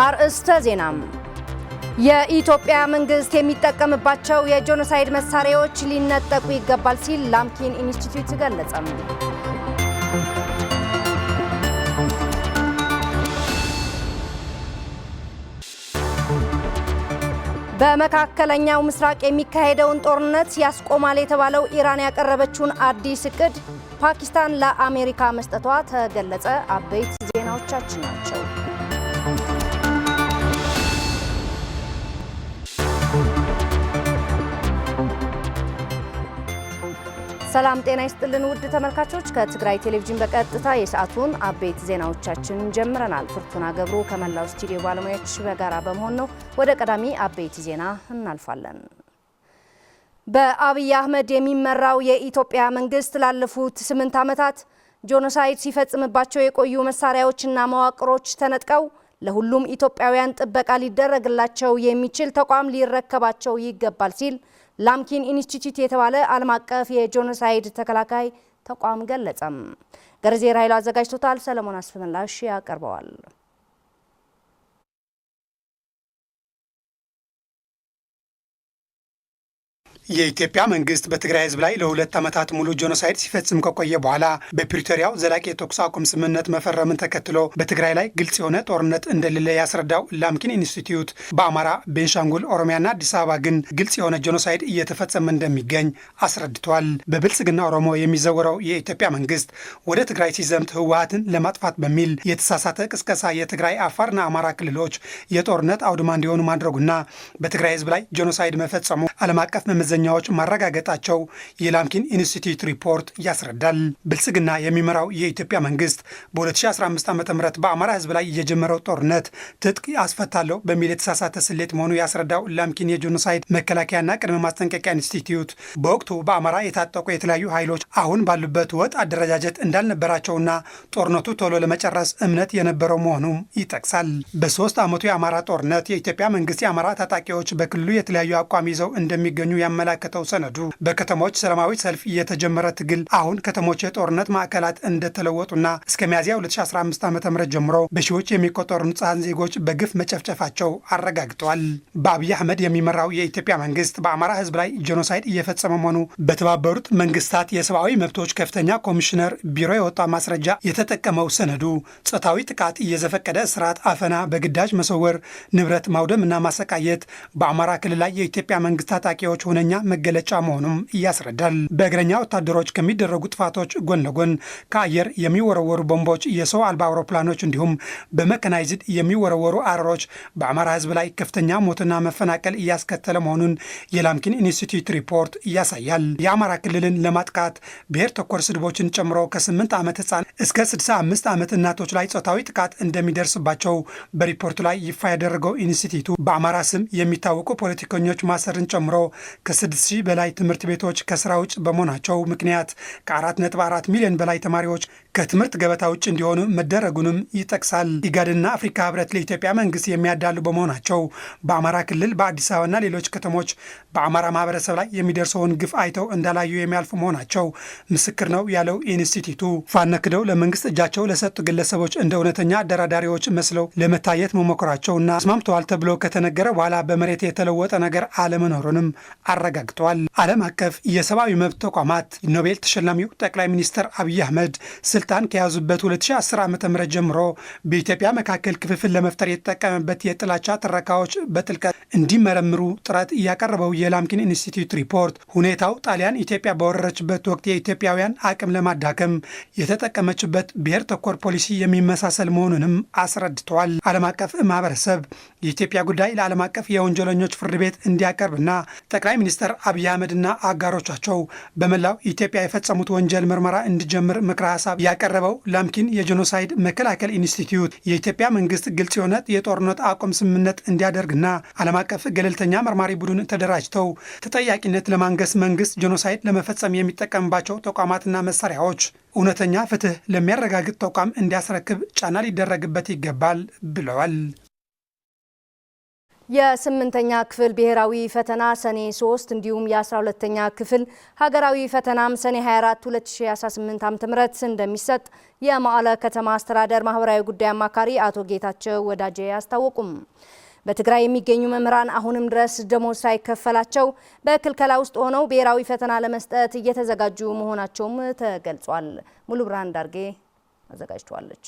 አርእስተ ዜና የኢትዮጵያ መንግስት የሚጠቀምባቸው የጄኖሳይድ መሳሪያዎች ሊነጠቁ ይገባል ሲል ላምኪን ኢንስቲትዩት ገለጸ። በመካከለኛው ምስራቅ የሚካሄደውን ጦርነት ያስቆማል የተባለው ኢራን ያቀረበችውን አዲስ እቅድ ፓኪስታን ለአሜሪካ መስጠቷ ተገለጸ። አበይት ዜናዎቻችን ናቸው። ሰላም ጤና ይስጥልን ውድ ተመልካቾች፣ ከትግራይ ቴሌቪዥን በቀጥታ የሰዓቱን አበይት ዜናዎቻችን ጀምረናል። ፍርቱና ገብሩ ከመላው ስቱዲዮ ባለሙያዎች በጋራ በመሆን ነው። ወደ ቀዳሚ አበይት ዜና እናልፋለን። በአብይ አህመድ የሚመራው የኢትዮጵያ መንግስት ላለፉት 8 ዓመታት ጄኖሳይድ ሲፈጽምባቸው የቆዩ መሳሪያዎችና መዋቅሮች ተነጥቀው ለሁሉም ኢትዮጵያውያን ጥበቃ ሊደረግላቸው የሚችል ተቋም ሊረከባቸው ይገባል ሲል ላምኪን ኢንስቲትዩት የተባለ ዓለም አቀፍ የጄኖሳይድ ተከላካይ ተቋም ገለጸም። ገርዜር ኃይሉ አዘጋጅቶታል። ሰለሞን አስፈላሽ ያቀርበዋል። የኢትዮጵያ መንግስት በትግራይ ህዝብ ላይ ለ2 ዓመታት ሙሉ ጄኖሳይድ ሲፈጽም ከቆየ በኋላ በፕሪቶሪያው ዘላቂ የተኩስ አቁም ስምምነት መፈረምን ተከትሎ በትግራይ ላይ ግልጽ የሆነ ጦርነት እንደሌለ ያስረዳው ላምኪን ኢንስቲትዩት በአማራ፣ ቤንሻንጉል፣ ኦሮሚያና አዲስ አበባ ግን ግልጽ የሆነ ጄኖሳይድ እየተፈጸመ እንደሚገኝ አስረድቷል። በብልጽግና ኦሮሞ የሚዘወረው የኢትዮጵያ መንግስት ወደ ትግራይ ሲዘምት ህወሓትን ለማጥፋት በሚል የተሳሳተ ቅስቀሳ የትግራይ፣ አፋርና አማራ ክልሎች የጦርነት አውድማ እንዲሆኑ ማድረጉና በትግራይ ህዝብ ላይ ጄኖሳይድ መፈጸሙ ዓለም አቀፍ መመዘኛዎች ማረጋገጣቸው የላምኪን ኢንስቲትዩት ሪፖርት ያስረዳል። ብልጽግና የሚመራው የኢትዮጵያ መንግስት በ2015 ዓ.ም በአማራ ህዝብ ላይ የጀመረው ጦርነት ትጥቅ አስፈታለሁ በሚል የተሳሳተ ስሌት መሆኑ ያስረዳው ላምኪን የጄኖሳይድ መከላከያና ቅድመ ማስጠንቀቂያ ኢንስቲትዩት በወቅቱ በአማራ የታጠቁ የተለያዩ ኃይሎች አሁን ባሉበት ወጥ አደረጃጀት እንዳልነበራቸውና ጦርነቱ ቶሎ ለመጨረስ እምነት የነበረው መሆኑም ይጠቅሳል። በ3 ዓመቱ የአማራ ጦርነት የኢትዮጵያ መንግስት የአማራ ታጣቂዎች በክልሉ የተለያዩ አቋም ይዘው እንደሚገኙ ያመላከተው ሰነዱ በከተሞች ሰላማዊ ሰልፍ የተጀመረ ትግል አሁን ከተሞች የጦርነት ማዕከላት እንደተለወጡና እስከ ሚያዝያ 2015 ዓ.ም ጀምሮ በሺዎች የሚቆጠሩ ንጹሃን ዜጎች በግፍ መጨፍጨፋቸው አረጋግጠዋል። በአብይ አህመድ የሚመራው የኢትዮጵያ መንግስት በአማራ ህዝብ ላይ ጄኖሳይድ እየፈጸመ መሆኑ በተባበሩት መንግስታት የሰብአዊ መብቶች ከፍተኛ ኮሚሽነር ቢሮ የወጣ ማስረጃ የተጠቀመው ሰነዱ ጾታዊ ጥቃት፣ የዘፈቀደ እስራት፣ አፈና፣ በግዳጅ መሰወር፣ ንብረት ማውደምና ማሰቃየት በአማራ ክልል ላይ የኢትዮጵያ መንግስት ታጣቂዎች ሁነኛ መገለጫ መሆኑም ያስረዳል። በእግረኛ ወታደሮች ከሚደረጉ ጥፋቶች ጎን ለጎን ከአየር የሚወረወሩ ቦምቦች፣ የሰው አልባ አውሮፕላኖች እንዲሁም በመካናይዝድ የሚወረወሩ አረሮች በአማራ ህዝብ ላይ ከፍተኛ ሞትና መፈናቀል እያስከተለ መሆኑን የላምኪን ኢንስቲትዩት ሪፖርት ያሳያል። የአማራ ክልልን ለማጥቃት ብሔር ተኮር ስድቦችን ጨምሮ ከ8 ዓመት ህፃን እስከ 65 ዓመት እናቶች ላይ ጾታዊ ጥቃት እንደሚደርስባቸው በሪፖርቱ ላይ ይፋ ያደረገው ኢንስቲትዩቱ በአማራ ስም የሚታወቁ ፖለቲከኞች ማሰርን ጨምሮ ከ6,000 በላይ ትምህርት ቤቶች ከስራ ውጭ በመሆናቸው ምክንያት ከ4.4 ሚሊዮን በላይ ተማሪዎች ከትምህርት ገበታ ውጭ እንዲሆኑ መደረጉንም ይጠቅሳል። ኢጋድና አፍሪካ ህብረት ለኢትዮጵያ መንግስት የሚያዳሉ በመሆናቸው በአማራ ክልል በአዲስ አበባና ሌሎች ከተሞች በአማራ ማህበረሰብ ላይ የሚደርሰውን ግፍ አይተው እንዳላዩ የሚያልፉ መሆናቸው ምስክር ነው ያለው ኢንስቲትዩቱ ፋነክደው ለመንግስት እጃቸው ለሰጡ ግለሰቦች እንደ እውነተኛ አደራዳሪዎች መስለው ለመታየት መሞከራቸውና ተስማምተዋል ተብሎ ከተነገረ በኋላ በመሬት የተለወጠ ነገር አለመኖሩንም አረጋግጠዋል። ዓለም አቀፍ የሰብአዊ መብት ተቋማት ኖቤል ተሸላሚው ጠቅላይ ሚኒስትር አብይ አህመድ ስልጣን ከያዙበት 2010 ዓ.ም ጀምሮ በኢትዮጵያ መካከል ክፍፍል ለመፍጠር የተጠቀመበት የጥላቻ ትረካዎች በጥልቀት እንዲመረምሩ ጥረት ያቀረበው የላምኪን ኢንስቲትዩት ሪፖርት ሁኔታው ጣሊያን ኢትዮጵያ በወረረችበት ወቅት የኢትዮጵያውያን አቅም ለማዳከም የተጠቀመችበት ብሔር ተኮር ፖሊሲ የሚመሳሰል መሆኑንም አስረድተዋል። ዓለም አቀፍ ማህበረሰብ የኢትዮጵያ ጉዳይ ለዓለም አቀፍ የወንጀለኞች ፍርድ ቤት እንዲያቀርብና ጠቅላይ ሚኒስትር አብይ አህመድና አጋሮቻቸው በመላው ኢትዮጵያ የፈጸሙት ወንጀል ምርመራ እንዲጀምር ምክረ ሀሳብ ያቀረበው ላምኪን የጄኖሳይድ መከላከል ኢንስቲትዩት የኢትዮጵያ መንግስት ግልጽ የሆነ የጦርነት አቁም ስምምነት እንዲያደርግና ዓለም አቀፍ ገለልተኛ መርማሪ ቡድን ተደራጅተው ተጠያቂነት ለማንገስ መንግስት ጄኖሳይድ ለመፈጸም የሚጠቀምባቸው ተቋማትና መሳሪያዎች እውነተኛ ፍትህ ለሚያረጋግጥ ተቋም እንዲያስረክብ ጫና ሊደረግበት ይገባል ብለዋል። የስምንተኛ ክፍል ብሔራዊ ፈተና ሰኔ 3 እንዲሁም የ12ኛ ክፍል ሀገራዊ ፈተናም ሰኔ 24 2018 ዓ.ም እንደሚሰጥ የመቀለ ከተማ አስተዳደር ማህበራዊ ጉዳይ አማካሪ አቶ ጌታቸው ወዳጄ አስታወቁም። በትግራይ የሚገኙ መምህራን አሁንም ድረስ ደሞዝ ሳይከፈላቸው በክልከላ ውስጥ ሆነው ብሔራዊ ፈተና ለመስጠት እየተዘጋጁ መሆናቸውም ተገልጿል። ሙሉ ብርሃን ዳርጌ አዘጋጅቷለች።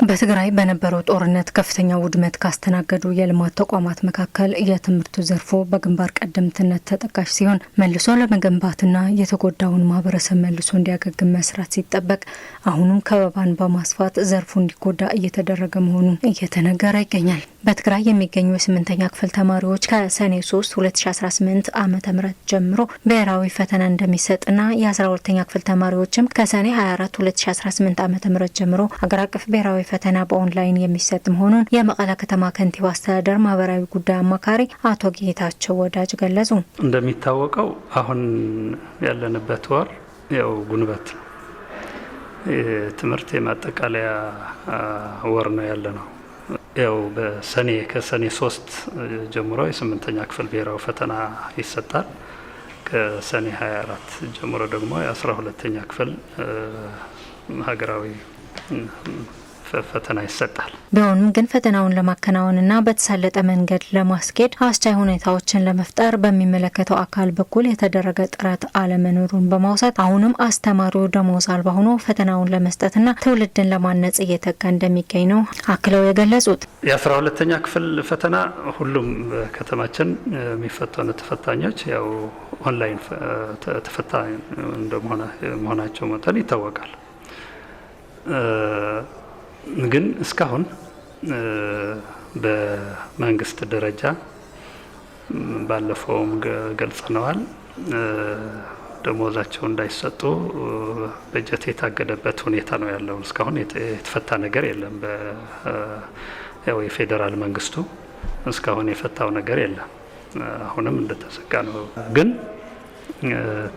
በትግራይ በነበረው ጦርነት ከፍተኛ ውድመት ካስተናገዱ የልማት ተቋማት መካከል የትምህርቱ ዘርፉ በግንባር ቀደምትነት ተጠቃሽ ሲሆን መልሶ ለመገንባትና የተጎዳውን ማህበረሰብ መልሶ እንዲያገግም መስራት ሲጠበቅ አሁንም ከበባን በማስፋት ዘርፉ እንዲጎዳ እየተደረገ መሆኑን እየተነገረ ይገኛል። በትግራይ የሚገኙ የስምንተኛ ክፍል ተማሪዎች ከሰኔ 3 2018 ዓ.ም ጀምሮ ብሔራዊ ፈተና እንደሚሰጥና የ12ኛ ክፍል ተማሪዎችም ከሰኔ 24 2018 ዓ.ም ጀምሮ ሀገር አቀፍ ብሔራዊ ፈተና በኦንላይን የሚሰጥ መሆኑን የመቀለ ከተማ ከንቲባ አስተዳደር ማህበራዊ ጉዳይ አማካሪ አቶ ጌታቸው ወዳጅ ገለጹ። እንደሚታወቀው አሁን ያለንበት ወር ያው ጉንበት ትምህርት የማጠቃለያ ወር ነው ያለነው። ያው ከሰኔ 3 ጀምሮ የስምንተኛ ክፍል ብሔራዊ ፈተና ይሰጣል። ከሰኔ 24 ጀምሮ ደግሞ የ12ኛ ክፍል ሀገራዊ ፈተና ይሰጣል። ቢሆንም ግን ፈተናውን ለማከናወንና በተሳለጠ መንገድ ለማስኬድ አስቻይ ሁኔታዎችን ለመፍጠር በሚመለከተው አካል በኩል የተደረገ ጥረት አለመኖሩን በማውሳት አሁንም አስተማሪው ደሞዝ አልባ ሆኖ ፈተናውን ለመስጠትና ትውልድን ለማነጽ እየተጋ እንደሚገኝ ነው አክለው የገለጹት። የ12ኛ ክፍል ፈተና ሁሉም ከተማችን የሚፈተኑ ተፈታኞች ያው ኦንላይን ተፈታኝ እንደመሆናቸው መጠን ይታወቃል። ግን እስካሁን በመንግስት ደረጃ ባለፈውም ገልጸነዋል፣ ደሞዛቸው እንዳይሰጡ በጀት የታገደበት ሁኔታ ነው ያለው። እስካሁን የተፈታ ነገር የለም። ያው የፌዴራል መንግስቱ እስካሁን የፈታው ነገር የለም። አሁንም እንደተዘጋ ነው። ግን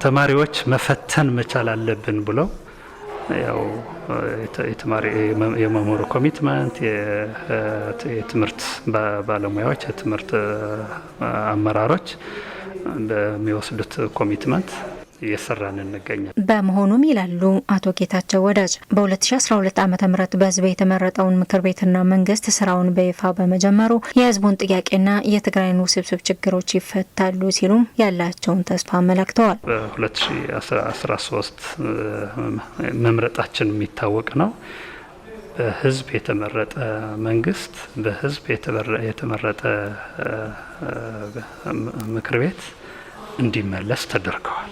ተማሪዎች መፈተን መቻል አለብን ብለው ያው የመምህሩ ኮሚትመንት፣ የትምህርት ባለሙያዎች፣ የትምህርት አመራሮች በሚወስዱት ኮሚትመንት እየሰራን እንገኛለን። በመሆኑም ይላሉ አቶ ጌታቸው ወዳጅ በ2012 ዓ.ም በህዝብ የተመረጠውን ምክር ቤትና መንግስት ስራውን በይፋ በመጀመሩ የህዝቡን ጥያቄና የትግራይን ውስብስብ ችግሮች ይፈታሉ ሲሉም ያላቸውን ተስፋ አመላክተዋል። በ2013 መምረጣችን የሚታወቅ ነው። በህዝብ የተመረጠ መንግስት፣ በህዝብ የተመረጠ ምክር ቤት እንዲመለስ ተደርገዋል።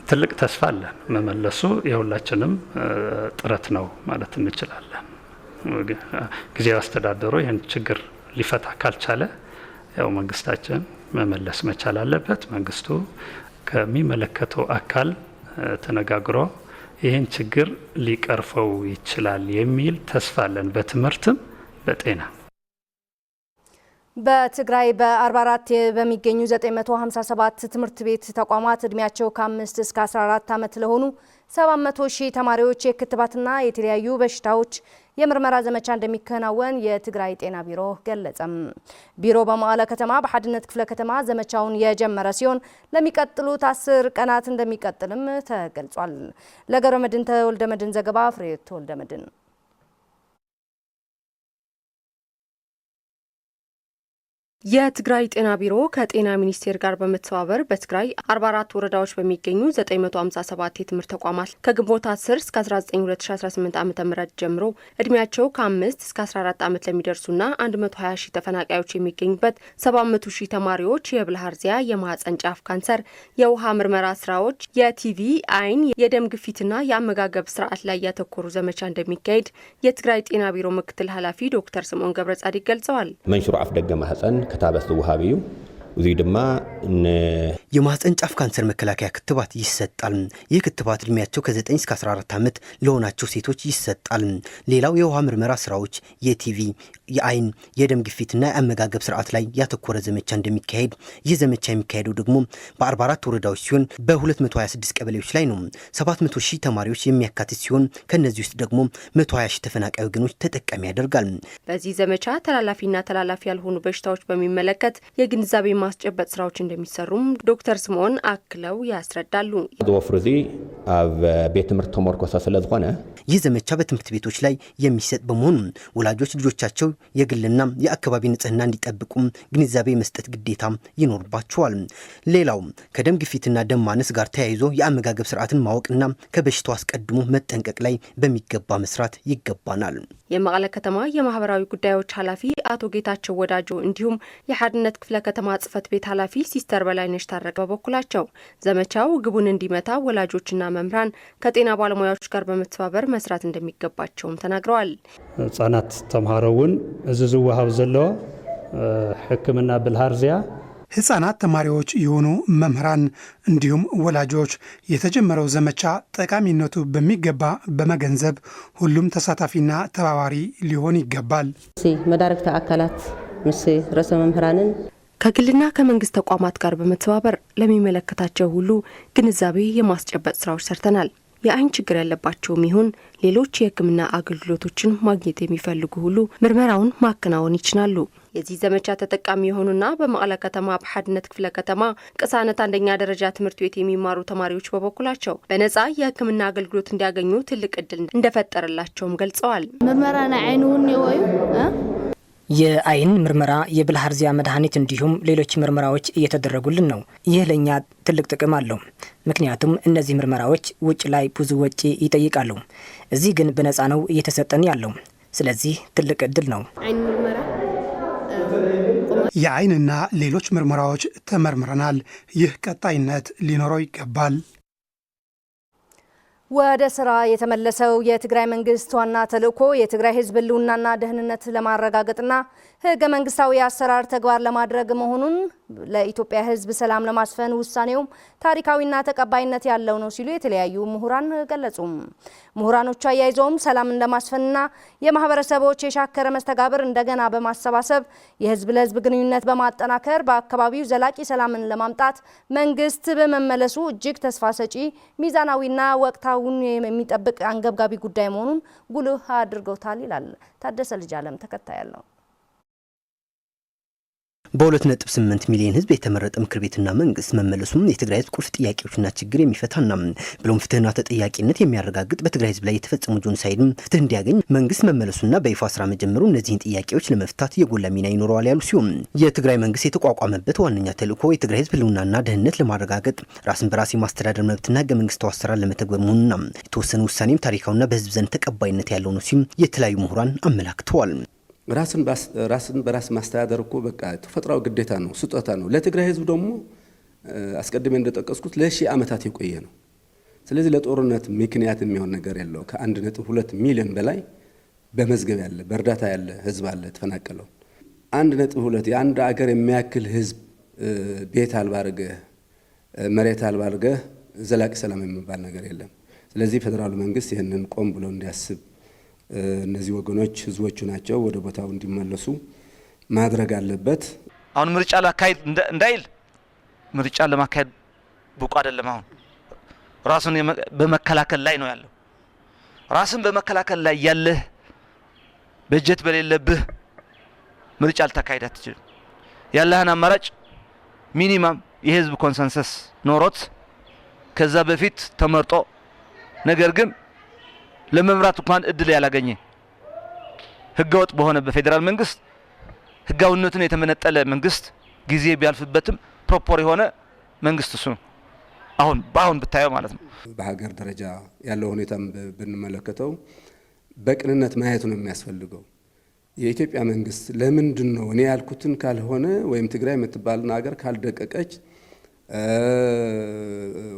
ትልቅ ተስፋ አለን። መመለሱ የሁላችንም ጥረት ነው ማለት እንችላለን። ጊዜያዊ አስተዳደሩ ይህን ችግር ሊፈታ ካልቻለ ያው መንግስታችን መመለስ መቻል አለበት። መንግስቱ ከሚመለከተው አካል ተነጋግሮ ይህን ችግር ሊቀርፈው ይችላል የሚል ተስፋ አለን። በትምህርትም በጤና በትግራይ በ44 በሚገኙ 957 ትምህርት ቤት ተቋማት እድሜያቸው ከ5 እስከ 14 ዓመት ለሆኑ 700 ሺህ ተማሪዎች የክትባትና የተለያዩ በሽታዎች የምርመራ ዘመቻ እንደሚከናወን የትግራይ ጤና ቢሮ ገለጸም። ቢሮ በመቀለ ከተማ በሓድነት ክፍለ ከተማ ዘመቻውን የጀመረ ሲሆን ለሚቀጥሉት 10 ቀናት እንደሚቀጥልም ተገልጿል። ለገብረመድህን ተወልደመድህን ዘገባ ፍሬት ተወልደመድህን። የትግራይ ጤና ቢሮ ከጤና ሚኒስቴር ጋር በመተባበር በትግራይ 44 ወረዳዎች በሚገኙ 957 የትምህርት ተቋማት ከግንቦት 10 እስከ 19 2018 ዓ.ም ጀምሮ እድሜያቸው ከ5 እስከ 14 ዓመት ለሚደርሱና 120 ሺህ ተፈናቃዮች የሚገኙበት 700 ሺህ ተማሪዎች የብልሃርዚያ፣ የማህፀን ጫፍ ካንሰር፣ የውሃ ምርመራ ስራዎች፣ የቲቪ፣ አይን፣ የደም ግፊትና የአመጋገብ ስርዓት ላይ ያተኮሩ ዘመቻ እንደሚካሄድ የትግራይ ጤና ቢሮ ምክትል ኃላፊ ዶክተር ስምዖን ገብረጻዲቅ ገልጸዋል። መንሽሮ አፍ ደገ ማህፀን ከታበስ ውሃብ እዩ እዚህ ድማ የማህፀን ጫፍ ካንሰር መከላከያ ክትባት ይሰጣል። ይህ ክትባት እድሜያቸው ከ9 እስከ 14 ዓመት ለሆናቸው ሴቶች ይሰጣል። ሌላው የውሃ ምርመራ ስራዎች፣ የቲቪ፣ የአይን፣ የደም ግፊትና የአመጋገብ ስርዓት ላይ ያተኮረ ዘመቻ እንደሚካሄድ፣ ይህ ዘመቻ የሚካሄደው ደግሞ በ44 ወረዳዎች ሲሆን በ226 ቀበሌዎች ላይ ነው። 700 ሺህ ተማሪዎች የሚያካትት ሲሆን ከነዚህ ውስጥ ደግሞ 120 ሺህ ተፈናቃይ ወገኖች ተጠቃሚ ያደርጋል። በዚህ ዘመቻ ተላላፊና ተላላፊ ያልሆኑ በሽታዎች በሚመለከት የግንዛቤ ማስጨበጥ ስራዎች እንደሚሰሩም ዶክተር ስምዖን አክለው ያስረዳሉ። ወፍሩዚ አብ ቤት ትምህርት ተመርኮሳ ስለዝኾነ ይህ ዘመቻ በትምህርት ቤቶች ላይ የሚሰጥ በመሆኑ ወላጆች ልጆቻቸው የግልና የአካባቢ ንጽህና እንዲጠብቁ ግንዛቤ መስጠት ግዴታ ይኖርባቸዋል። ሌላው ከደም ግፊትና ደም ማነስ ጋር ተያይዞ የአመጋገብ ስርዓትን ማወቅና ከበሽታው አስቀድሞ መጠንቀቅ ላይ በሚገባ መስራት ይገባናል። የመቀለ ከተማ የማህበራዊ ጉዳዮች ኃላፊ አቶ ጌታቸው ወዳጆ እንዲሁም የሓድነት ክፍለ ከተማ ጽህፈት ቤት ኃላፊ ሲስተር በላይነሽ ታረቀ በበኩላቸው ዘመቻው ግቡን እንዲመታ ወላጆችና መምህራን ከጤና ባለሙያዎች ጋር በመተባበር መስራት እንደሚገባቸውም ተናግረዋል። ህጻናት ተማሃሮውን እዚ ዝወሃብ ዘሎ ሕክምና ብልሃርዚያ ህጻናት ተማሪዎች የሆኑ መምህራን እንዲሁም ወላጆች የተጀመረው ዘመቻ ጠቃሚነቱ በሚገባ በመገንዘብ ሁሉም ተሳታፊና ተባባሪ ሊሆን ይገባል። መዳረክተ አካላት ምስ ርዕሰ መምህራንን ከግልና ከመንግስት ተቋማት ጋር በመተባበር ለሚመለከታቸው ሁሉ ግንዛቤ የማስጨበጥ ስራዎች ሰርተናል። የአይን ችግር ያለባቸውም ይሁን ሌሎች የህክምና አገልግሎቶችን ማግኘት የሚፈልጉ ሁሉ ምርመራውን ማከናወን ይችላሉ። የዚህ ዘመቻ ተጠቃሚ የሆኑና በመቀለ ከተማ በሓድነት ክፍለ ከተማ ቅሳነት አንደኛ ደረጃ ትምህርት ቤት የሚማሩ ተማሪዎች በበኩላቸው በነጻ የህክምና አገልግሎት እንዲያገኙ ትልቅ እድል እንደፈጠረላቸውም ገልጸዋል። ምርመራና አይኑን ይወዩ የአይን ምርመራ፣ የብልሃርዚያ መድኃኒት እንዲሁም ሌሎች ምርመራዎች እየተደረጉልን ነው። ይህ ለእኛ ትልቅ ጥቅም አለው። ምክንያቱም እነዚህ ምርመራዎች ውጭ ላይ ብዙ ወጪ ይጠይቃሉ። እዚህ ግን በነጻ ነው እየተሰጠን ያለው። ስለዚህ ትልቅ እድል ነው። የአይንና ሌሎች ምርመራዎች ተመርምረናል። ይህ ቀጣይነት ሊኖረው ይገባል። ወደ ስራ የተመለሰው የትግራይ መንግስት ዋና ተልዕኮ የትግራይ ህዝብ ህልውናና ደህንነት ለማረጋገጥና ህገ መንግስታዊ አሰራር ተግባር ለማድረግ መሆኑን ለኢትዮጵያ ህዝብ ሰላም ለማስፈን ውሳኔው ታሪካዊና ተቀባይነት ያለው ነው ሲሉ የተለያዩ ምሁራን ገለጹ። ምሁራኖቹ አያይዘውም ሰላምን ለማስፈንና የማህበረሰቦች የሻከረ መስተጋብር እንደገና በማሰባሰብ የህዝብ ለህዝብ ግንኙነት በማጠናከር በአካባቢው ዘላቂ ሰላምን ለማምጣት መንግስት በመመለሱ እጅግ ተስፋ ሰጪ ሚዛናዊና ወቅታዊውን የሚጠብቅ አንገብጋቢ ጉዳይ መሆኑን ጉልህ አድርገውታል ይላል ታደሰ ልጅ አለም ተከታይ ያለው። በ2.8 ሚሊዮን ህዝብ የተመረጠ ምክር ቤትና መንግስት መመለሱም የትግራይ ህዝብ ቁልፍ ጥያቄዎችና ችግር የሚፈታና ብሎም ፍትህና ተጠያቂነት የሚያረጋግጥ በትግራይ ህዝብ ላይ የተፈጸመው ጆኖሳይድ ፍትህ እንዲያገኝ መንግስት መመለሱና በይፋ ስራ መጀመሩ እነዚህን ጥያቄዎች ለመፍታት የጎላ ሚና ይኖረዋል ያሉ ሲሆን የትግራይ መንግስት የተቋቋመበት ዋነኛ ተልዕኮ የትግራይ ህዝብ ህልውናና ደህንነት ለማረጋገጥ ራስን በራስ የማስተዳደር መብትና ህገ መንግስታዊ አሰራር ለመተግበር መሆኑና የተወሰነ ውሳኔም ታሪካዊና በህዝብ ዘንድ ተቀባይነት ያለው ነው ሲሉ የተለያዩ ምሁራን አመላክተዋል። ራስን በራስ ማስተዳደር እኮ በቃ ተፈጥሯዊ ግዴታ ነው፣ ስጦታ ነው። ለትግራይ ህዝብ ደግሞ አስቀድሜ እንደጠቀስኩት ለሺህ ዓመታት የቆየ ነው። ስለዚህ ለጦርነት ምክንያት የሚሆን ነገር የለው። ከ1.2 ሚሊዮን በላይ በመዝገብ ያለ በእርዳታ ያለ ህዝብ አለ ተፈናቀለው። 1.2 የአንድ አገር የሚያክል ህዝብ ቤት አልባ አድርገህ መሬት አልባ አድርገህ ዘላቂ ሰላም የሚባል ነገር የለም። ስለዚህ ፌደራሉ መንግስት ይህንን ቆም ብሎ እንዲያስብ እነዚህ ወገኖች ህዝቦቹ ናቸው ወደ ቦታው እንዲመለሱ ማድረግ አለበት። አሁን ምርጫ ለማካሄድ እንዳይል ምርጫ ለማካሄድ ብቁ አይደለም። አሁን ራሱን በመከላከል ላይ ነው ያለው። ራስን በመከላከል ላይ ያለህ በጀት በሌለብህ ምርጫ ልታካሄድ አትችልም። ያለህን አማራጭ ሚኒማም የህዝብ ኮንሰንሰስ ኖሮት ከዛ በፊት ተመርጦ ነገር ግን ለመምራት እንኳን እድል ያላገኘ ህገወጥ በሆነ በፌደራል መንግስት ህጋዊነቱን የተመነጠለ መንግስት ጊዜ ቢያልፍበትም ፕሮፖር የሆነ መንግስት እሱ ነው። አሁን ብታየው ማለት ነው። በሀገር ደረጃ ያለው ሁኔታም ብንመለከተው በቅንነት ማየት ነው የሚያስፈልገው። የኢትዮጵያ መንግስት ለምንድን ነው እኔ ያልኩትን ካልሆነ ወይም ትግራይ የምትባልና ሀገር ካልደቀቀች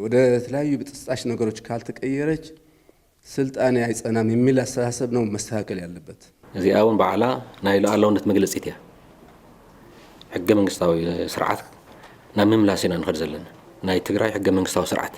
ወደ ተለያዩ ብጥስጣሽ ነገሮች ካልተቀየረች ስልጣኔ አይጸናም የሚል አስተሳሰብ ነው መስተካከል ያለበት። እዚኣ እውን በዓላ ናይ ሉዓላውነት መግለፂት እያ። ሕገ መንግስታዊ ስርዓት ናምምላሴና ንኸድ ዘለና ናይ ትግራይ ሕገ መንግስታዊ ስርዓት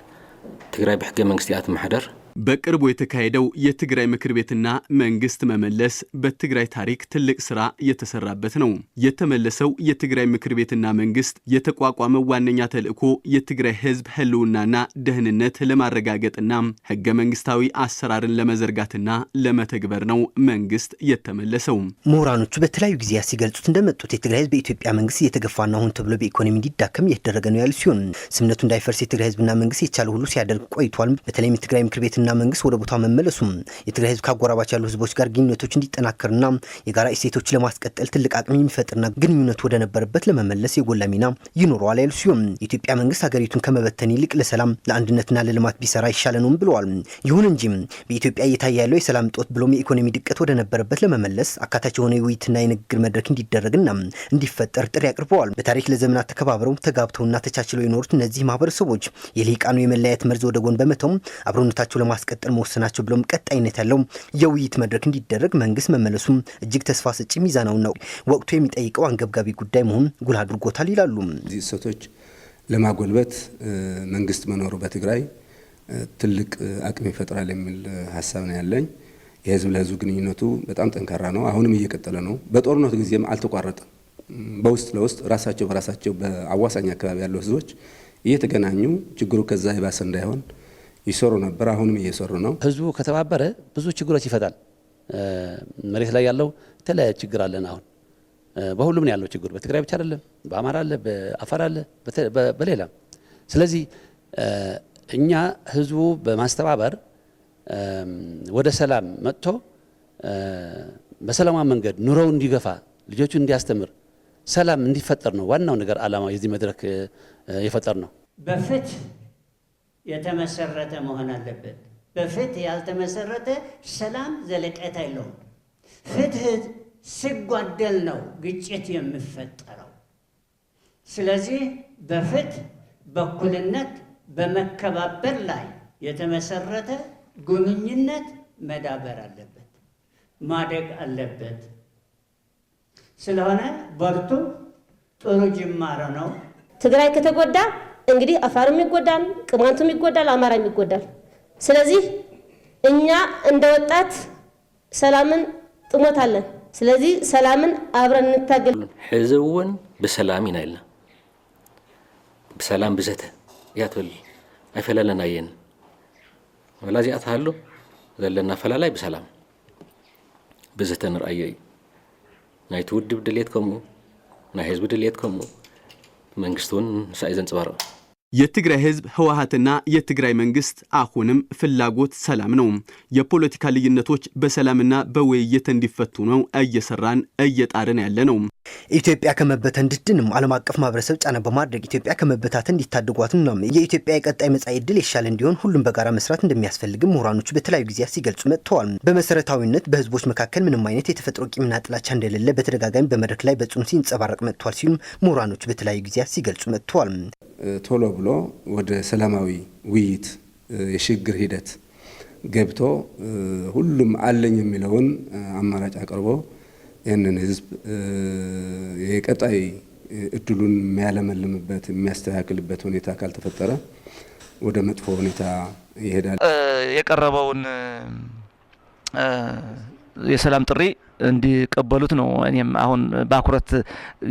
ትግራይ በሕገ መንግስቲ አትመሐደር በቅርቡ የተካሄደው የትግራይ ምክር ቤትና መንግስት መመለስ በትግራይ ታሪክ ትልቅ ስራ የተሰራበት ነው። የተመለሰው የትግራይ ምክር ቤትና መንግስት የተቋቋመው ዋነኛ ተልእኮ የትግራይ ህዝብ ህልውናና ደህንነት ለማረጋገጥና ህገ መንግስታዊ አሰራርን ለመዘርጋትና ለመተግበር ነው መንግስት የተመለሰው። ምሁራኖቹ በተለያዩ ጊዜያት ሲገልጹት እንደመጡት የትግራይ ህዝብ በኢትዮጵያ መንግስት እየተገፋና አሁን ተብሎ በኢኮኖሚ እንዲዳከም እየተደረገ ነው ያሉ ሲሆን ስምነቱ እንዳይፈርስ የትግራይ ህዝብና መንግስት የቻለ ሁሉ ሲያደርግ ቆይቷል። በተለይም የትግራይ ምክር ቤት እና መንግስት ወደ ቦታው መመለሱም የትግራይ ህዝብ ካጎራባች ያሉ ህዝቦች ጋር ግንኙነቶች እንዲጠናከርና የጋራ እሴቶች ለማስቀጠል ትልቅ አቅም የሚፈጥርና ግንኙነቱ ወደ ነበረበት ለመመለስ የጎላ ሚና ይኖረዋል ያሉ ሲሆን የኢትዮጵያ መንግስት ሀገሪቱን ከመበተን ይልቅ ለሰላም ለአንድነትና ለልማት ቢሰራ ይሻለ ነው ብለዋል። ይሁን እንጂ በኢትዮጵያ እየታየ ያለው የሰላም ጦት ብሎም የኢኮኖሚ ድቀት ወደ ነበረበት ለመመለስ አካታች የሆነ የውይይትና የንግግር መድረክ እንዲደረግና እንዲፈጠር ጥሪ አቅርበዋል። በታሪክ ለዘመናት ተከባብረው ተጋብተውና ተቻችለው የኖሩት እነዚህ ማህበረሰቦች የልሂቃኑ የመለያየት መርዝ ወደ ጎን በመተው አብሮነታቸው ማስቀጠል መወሰናቸው ብሎም ቀጣይነት ያለው የውይይት መድረክ እንዲደረግ መንግስት መመለሱም እጅግ ተስፋ ሰጪ ሚዛናው ነው ወቅቱ የሚጠይቀው አንገብጋቢ ጉዳይ መሆን ጉል አድርጎታል ይላሉ። እሴቶች ለማጎልበት መንግስት መኖሩ በትግራይ ትልቅ አቅም ይፈጥራል የሚል ሐሳብ ነው ያለኝ። የህዝብ ለህዝብ ግንኙነቱ በጣም ጠንካራ ነው። አሁንም እየቀጠለ ነው። በጦርነቱ ጊዜም አልተቋረጠም። በውስጥ ለውስጥ ራሳቸው በራሳቸው በአዋሳኝ አካባቢ ያሉ ህዝቦች እየተገናኙ ችግሩ ከዛ ይባሰ እንዳይሆን ይሰሩ ነበር። አሁንም እየሰሩ ነው። ህዝቡ ከተባበረ ብዙ ችግሮች ይፈታል። መሬት ላይ ያለው የተለያየ ችግር አለን። አሁን በሁሉም ነው ያለው ችግር። በትግራይ ብቻ አይደለም፣ በአማራ አለ፣ በአፋር አለ፣ በሌላ። ስለዚህ እኛ ህዝቡ በማስተባበር ወደ ሰላም መጥቶ በሰላማዊ መንገድ ኑሮው እንዲገፋ ልጆቹ እንዲያስተምር ሰላም እንዲፈጠር ነው ዋናው ነገር ዓላማው የዚህ መድረክ የፈጠር ነው። በፍትህ የተመሰረተ መሆን አለበት። በፍትህ ያልተመሰረተ ሰላም ዘለቀታ የለውም። ፍትህ ሲጓደል ነው ግጭት የሚፈጠረው። ስለዚህ በፍትህ በእኩልነት በመከባበር ላይ የተመሰረተ ግንኙነት መዳበር አለበት፣ ማደግ አለበት። ስለሆነ በርቱ፣ ጥሩ ጅማሮ ነው። ትግራይ ከተጎዳ እንግዲህ አፋርም ይጎዳል፣ ቅማንቱም ይጎዳል፣ አማራም ይጎዳል። ስለዚህ እኛ እንደ ወጣት ሰላምን ጥሞታለን። ስለዚህ ሰላምን አብረን እንታገል። ሕዝውን በሰላም ኢና ኢልና በሰላም ብዘተ ያትብል አይፈላለናየን ወላዚ አታሉ ዘለና ፈላላይ በሰላም ብዘተ ንርአየ ናይ ትውድብ ድሌት ከምኡ ናይ ህዝብ ድሌት ከምኡ መንግስቱን ሳይ ዘንጽባረው የትግራይ ህዝብ ህወሓትና የትግራይ መንግስት አሁንም ፍላጎት ሰላም ነው። የፖለቲካ ልዩነቶች በሰላምና በውይይት እንዲፈቱ ነው እየሰራን እየጣርን ያለ ነው። ኢትዮጵያ ከመበተን እንድትድንም ዓለም አቀፍ ማህበረሰብ ጫና በማድረግ ኢትዮጵያ ከመበታተን እንዲታደጓትና የኢትዮጵያ የቀጣይ መጻኢ ዕድል ይሻል እንዲሆን ሁሉም በጋራ መስራት እንደሚያስፈልግም ምሁራኖቹ በተለያዩ ጊዜያት ሲገልጹ መጥተዋል። በመሰረታዊነት በህዝቦች መካከል ምንም አይነት የተፈጥሮ ቂምና ጥላቻ እንደሌለ በተደጋጋሚ በመድረክ ላይ በጽኑ ሲንጸባረቅ መጥቷል ሲሉም ምሁራኖቹ በተለያዩ ጊዜያት ሲገልጹ መጥተዋል። ቶሎ ብሎ ወደ ሰላማዊ ውይይት የሽግግር ሂደት ገብቶ ሁሉም አለኝ የሚለውን አማራጭ አቅርቦ ይህንን ህዝብ የቀጣይ እድሉን የሚያለመልምበት የሚያስተካክልበት ሁኔታ ካልተፈጠረ ወደ መጥፎ ሁኔታ ይሄዳል። የቀረበውን የሰላም ጥሪ እንዲቀበሉት ነው። እኔም አሁን በአኩረት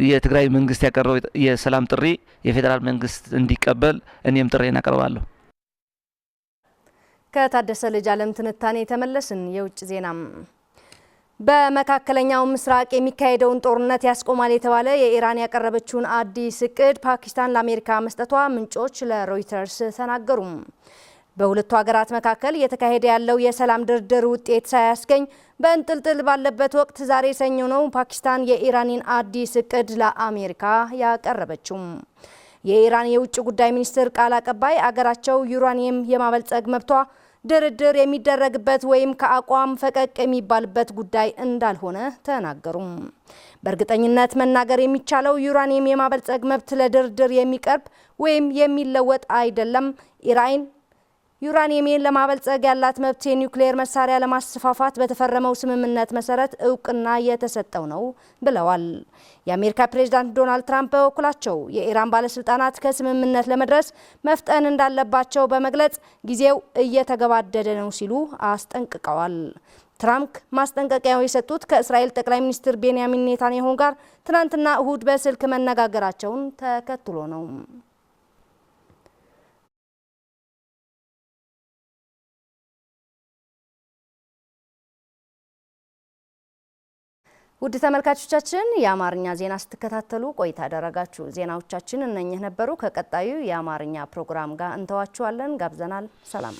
የትግራይ መንግስት ያቀረበው የሰላም ጥሪ የፌዴራል መንግስት እንዲቀበል እኔም ጥሪን አቀርባለሁ። ከታደሰ ልጅ ዓለም ትንታኔ ተመለስን። የውጭ ዜናም በመካከለኛው ምስራቅ የሚካሄደውን ጦርነት ያስቆማል የተባለ የኢራን ያቀረበችውን አዲስ እቅድ ፓኪስታን ለአሜሪካ መስጠቷ ምንጮች ለሮይተርስ ተናገሩ። በሁለቱ ሀገራት መካከል እየተካሄደ ያለው የሰላም ድርድር ውጤት ሳያስገኝ በእንጥልጥል ባለበት ወቅት ዛሬ ሰኞ ነው ፓኪስታን የኢራንን አዲስ እቅድ ለአሜሪካ ያቀረበችው። የኢራን የውጭ ጉዳይ ሚኒስትር ቃል አቀባይ አገራቸው ዩራኒየም የማበልጸግ መብቷ ድርድር የሚደረግበት ወይም ከአቋም ፈቀቅ የሚባልበት ጉዳይ እንዳልሆነ ተናገሩ። በእርግጠኝነት መናገር የሚቻለው ዩራኒየም የማበልጸግ መብት ለድርድር የሚቀርብ ወይም የሚለወጥ አይደለም። ዩራኒየምን ለማበልጸግ ያላት መብት የኒውክሌር መሳሪያ ለማስፋፋት በተፈረመው ስምምነት መሰረት እውቅና የተሰጠው ነው ብለዋል። የአሜሪካ ፕሬዝዳንት ዶናልድ ትራምፕ በበኩላቸው የኢራን ባለስልጣናት ከስምምነት ለመድረስ መፍጠን እንዳለባቸው በመግለጽ ጊዜው እየተገባደደ ነው ሲሉ አስጠንቅቀዋል። ትራምፕ ማስጠንቀቂያው የሰጡት ከእስራኤል ጠቅላይ ሚኒስትር ቤንያሚን ኔታንያሁ ጋር ትናንትና እሁድ በስልክ መነጋገራቸውን ተከትሎ ነው። ውድ ተመልካቾቻችን የአማርኛ ዜና ስትከታተሉ ቆይታ አደረጋችሁ። ዜናዎቻችን እነኚህ ነበሩ። ከቀጣዩ የአማርኛ ፕሮግራም ጋር እንተዋችኋለን። ጋብዘናል። ሰላም